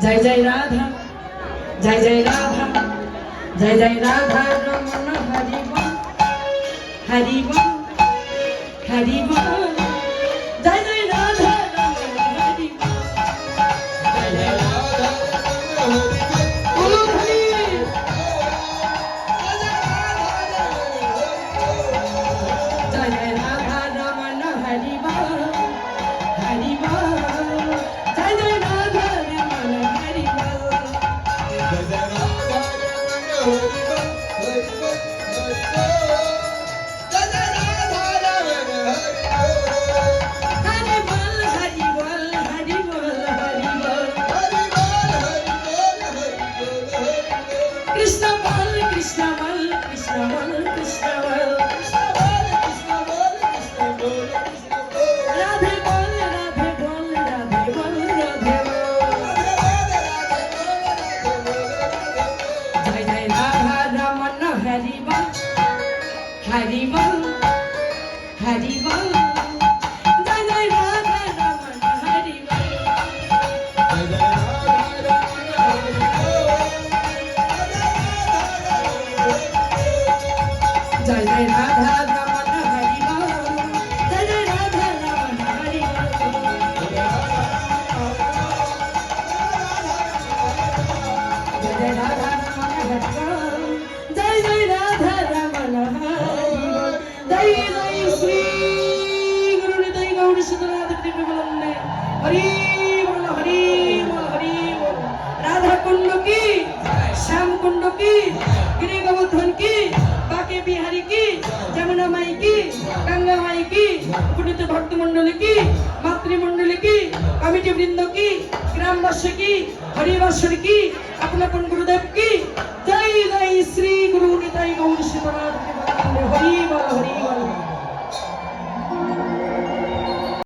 जय जय राधा जय जय राधा जय जय राधा रमन हरि बोल हरि बोल हरि बोल जय जय राधा रमन हरि बोल जय जय राधा बोलो हरि जय जय राधा रमन हरि बोल हरि बोल जय जय राधा रमन हरि बोल हरि बोल हरि बोल हरि बोल हरि बोल कृष्ण बोल कृष्ण बोल कृष्ण बोल कृष्ण बोल राधे बोल राधे बोल राधे बोल राधे बोल जय जय राधा रमन हरि बोल हरि बोल हरि बोल जय जय राधा रमन हरि बोल जय जय राधा रमन हरि बोल जय जय राधा रमन हरि बोल जय जय राधा रमन हरि बोल जय जय राधा रमन हरि बोल जय जय श्री गुरु निताई गौर सुतनाथ दिव्यबलंदे हरि बोल हरि बोल हरि बोल राधा कुंड की श्याम कुंड की गिरि गोवर्धन की बाके बिहारी की जमुना माई की गंगा माई की पुनीत भक्त मंडली की मातृमंडली की कमिटी वृंद की ग्रामवासी की हरिवासर की अपना गुरुदेव की जय जय श्री गुरु निताई गौर सुतनाथ दिव्यबलंदे हरि बोल हरि